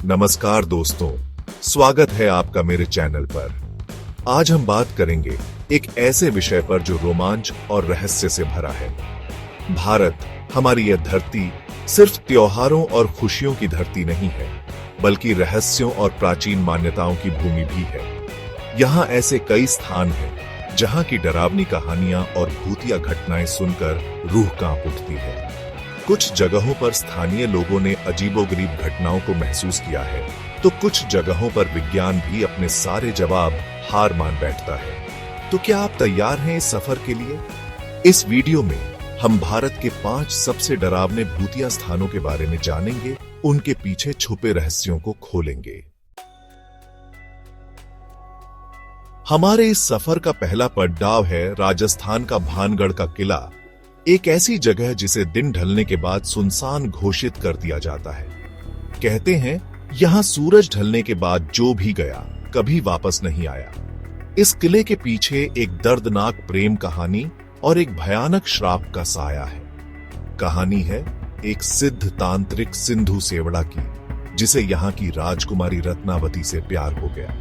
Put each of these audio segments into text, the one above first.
नमस्कार दोस्तों, स्वागत है आपका मेरे चैनल पर। आज हम बात करेंगे एक ऐसे विषय पर जो रोमांच और रहस्य से भरा है। भारत, हमारी यह धरती सिर्फ त्योहारों और खुशियों की धरती नहीं है, बल्कि रहस्यों और प्राचीन मान्यताओं की भूमि भी है। यहाँ ऐसे कई स्थान हैं जहाँ की डरावनी कहानियां और भूतिया घटनाएं सुनकर रूह कांप उठती है। कुछ जगहों पर स्थानीय लोगों ने अजीबोगरीब घटनाओं को महसूस किया है, तो कुछ जगहों पर विज्ञान भी अपने सारे जवाब हार मान बैठता है। तो क्या आप तैयार हैं इस सफर के लिए? इस वीडियो में हम भारत के 5 सबसे डरावने भूतिया स्थानों के बारे में जानेंगे, उनके पीछे छुपे रहस्यों को खोलेंगे। हमारे इस सफर का पहला पड़ाव है राजस्थान का भानगढ़ का किला, एक ऐसी जगह जिसे दिन ढलने के बाद सुनसान घोषित कर दिया जाता है। कहते हैं यहां सूरज ढलने के बाद जो भी गया कभी वापस नहीं आया। इस किले के पीछे एक दर्दनाक प्रेम कहानी और एक भयानक श्राप का साया है। कहानी है एक सिद्ध तांत्रिक सिंधु सेवड़ा की, जिसे यहां की राजकुमारी रत्नावती से प्यार हो गया।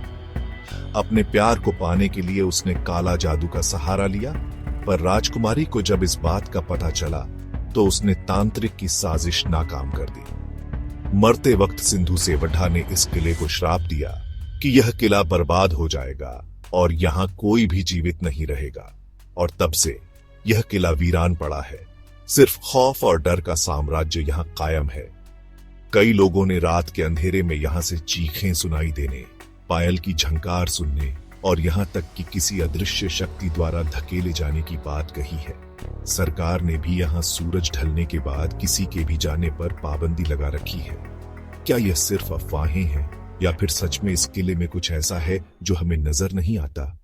अपने प्यार को पाने के लिए उसने काला जादू का सहारा लिया, पर राजकुमारी को जब इस बात का पता चला तो उसने तांत्रिक की साजिश नाकाम कर दी। मरते वक्त सिंधु सेवढ़ा ने इस किले को श्राप दिया कि यह किला बर्बाद हो जाएगा और यहां कोई भी जीवित नहीं रहेगा। और तब से यह किला वीरान पड़ा है। सिर्फ खौफ और डर का साम्राज्य यहां कायम है। कई लोगों ने रात के अंधेरे में यहां से चीखें सुनाई देने, पायल की झंकार सुनने और यहां तक कि किसी अदृश्य शक्ति द्वारा धकेले जाने की बात कही है। सरकार ने भी यहां सूरज ढलने के बाद किसी के भी जाने पर पाबंदी लगा रखी है। क्या यह सिर्फ अफवाहें हैं या फिर सच में इस किले में कुछ ऐसा है जो हमें नजर नहीं आता?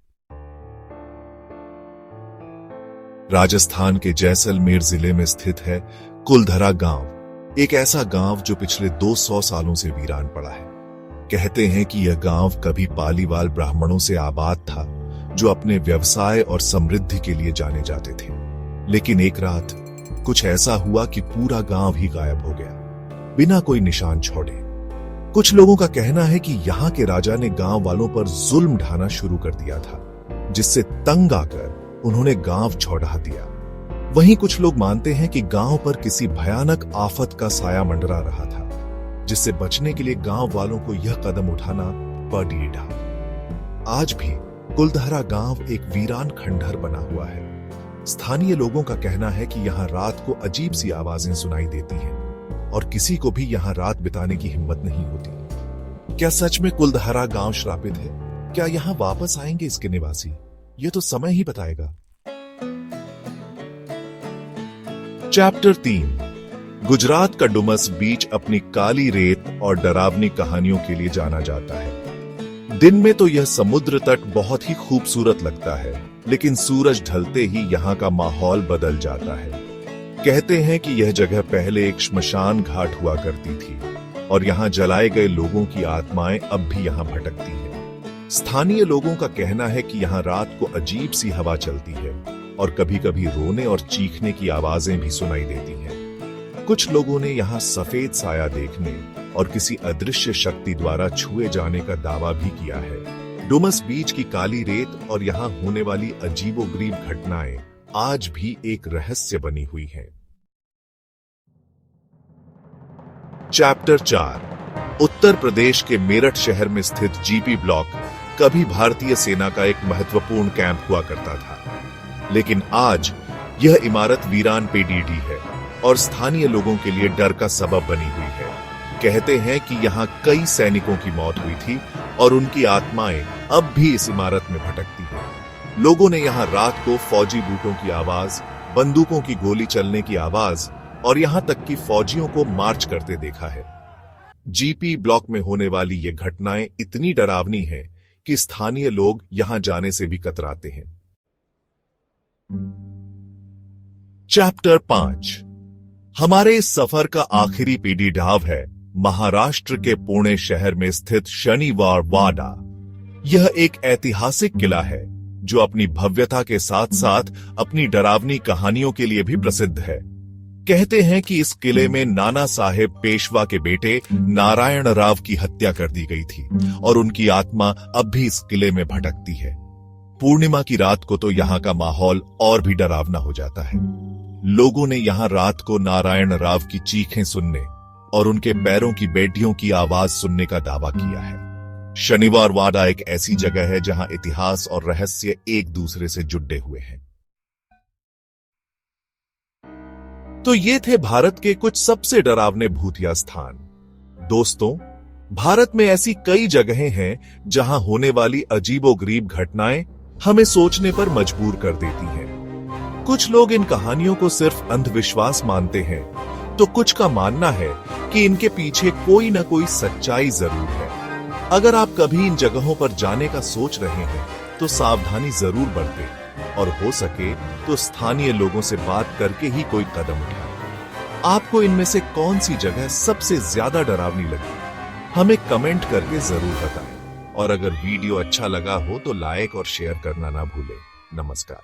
राजस्थान के जैसलमेर जिले में स्थित है कुलधरा गांव, एक ऐसा गांव जो पिछले 200 सालों से वीरान पड़ा है। कहते हैं कि यह गांव कभी पालीवाल ब्राह्मणों से आबाद था, जो अपने व्यवसाय और समृद्धि के लिए जाने जाते थे। लेकिन एक रात कुछ ऐसा हुआ कि पूरा गांव ही गायब हो गया, बिना कोई निशान छोड़े। कुछ लोगों का कहना है कि यहाँ के राजा ने गांव वालों पर जुल्म ढाना शुरू कर दिया था, जिससे तंग आकर उन्होंने गांव छोड़ा दिया। वहीं कुछ लोग मानते हैं कि गांव पर किसी भयानक आफत का साया मंडरा रहा था, जिससे बचने के लिए गांव वालों को यह कदम उठाना पड़ा। आज भी कुलधरा गांव एक वीरान खंडहर बना हुआ है। स्थानीय लोगों का कहना है कि यहाँ रात को अजीब सी आवाजें सुनाई देती हैं और किसी को भी यहाँ रात बिताने की हिम्मत नहीं होती। क्या सच में कुलधरा गांव श्रापित है? क्या यहाँ वापस आएंगे इसके निवासी? ये तो समय ही बताएगा। चैप्टर 3, गुजरात का डुमस बीच अपनी काली रेत और डरावनी कहानियों के लिए जाना जाता है। दिन में तो यह समुद्र तट बहुत ही खूबसूरत लगता है, लेकिन सूरज ढलते ही यहाँ का माहौल बदल जाता है। कहते हैं कि यह जगह पहले एक श्मशान घाट हुआ करती थी और यहाँ जलाए गए लोगों की आत्माएं अब भी यहाँ भटकती हैं। स्थानीय लोगों का कहना है कि यहाँ रात को अजीब सी हवा चलती है और कभी-कभी रोने और चीखने की आवाजें भी सुनाई देती हैं। कुछ लोगों ने यहाँ सफेद साया देखने और किसी अदृश्य शक्ति द्वारा छुए जाने का दावा भी किया है। डुमस बीच की काली रेत और यहाँ होने वाली अजीबोगरीब घटनाएं आज भी एक रहस्य बनी हुई हैं। चैप्टर 4, उत्तर प्रदेश के मेरठ शहर में स्थित जीपी ब्लॉक कभी भारतीय सेना का एक महत्वपूर्ण कैंप हुआ करता था, लेकिन आज यह इमारत वीरान पड़ी है और स्थानीय लोगों के लिए डर का सबब बनी हुई है। कहते हैं कि यहाँ कई सैनिकों की मौत हुई थी और उनकी आत्माएं अब भी इस इमारत में भटकती हैं। लोगों ने यहाँ रात को फौजी बूटों की आवाज, बंदूकों की गोली चलने की आवाज और यहाँ तक कि फौजियों को मार्च करते देखा है। जीपी ब्लॉक में होने वाली ये घटनाएं इतनी डरावनी हैं कि स्थानीय लोग यहाँ जाने से भी कतराते हैं। चैप्टर 5, हमारे इस सफर का आखिरी पड़ाव है महाराष्ट्र के पुणे शहर में स्थित शनिवार वाड़ा। यह एक ऐतिहासिक किला है जो अपनी भव्यता के साथ साथ अपनी डरावनी कहानियों के लिए भी प्रसिद्ध है। कहते हैं कि इस किले में नाना साहेब पेशवा के बेटे नारायण राव की हत्या कर दी गई थी और उनकी आत्मा अब भी इस किले में भटकती है। पूर्णिमा की रात को तो यहाँ का माहौल और भी डरावना हो जाता है। लोगों ने यहाँ रात को नारायण राव की चीखें सुनने और उनके पैरों की बेटियों की आवाज सुनने का दावा किया है। शनिवार वाड़ा एक ऐसी जगह है जहां इतिहास और रहस्य एक दूसरे से जुड़े हुए हैं। तो ये थे भारत के कुछ सबसे डरावने भूतिया स्थान। दोस्तों, भारत में ऐसी कई जगहें हैं जहां होने वाली अजीबोगरीब घटनाएं हमें सोचने पर मजबूर कर देती हैं। कुछ लोग इन कहानियों को सिर्फ अंधविश्वास मानते हैं, तो कुछ का मानना है कि इनके पीछे कोई ना कोई सच्चाई जरूर है। अगर आप कभी इन जगहों पर जाने का सोच रहे हैं तो सावधानी जरूर बरतें और हो सके तो स्थानीय लोगों से बात करके ही कोई कदम उठाएं। आपको इनमें से कौन सी जगह सबसे ज्यादा डरावनी लगी, हमें कमेंट करके जरूर बताएं। और अगर वीडियो अच्छा लगा हो तो लाइक और शेयर करना ना भूलें। नमस्कार।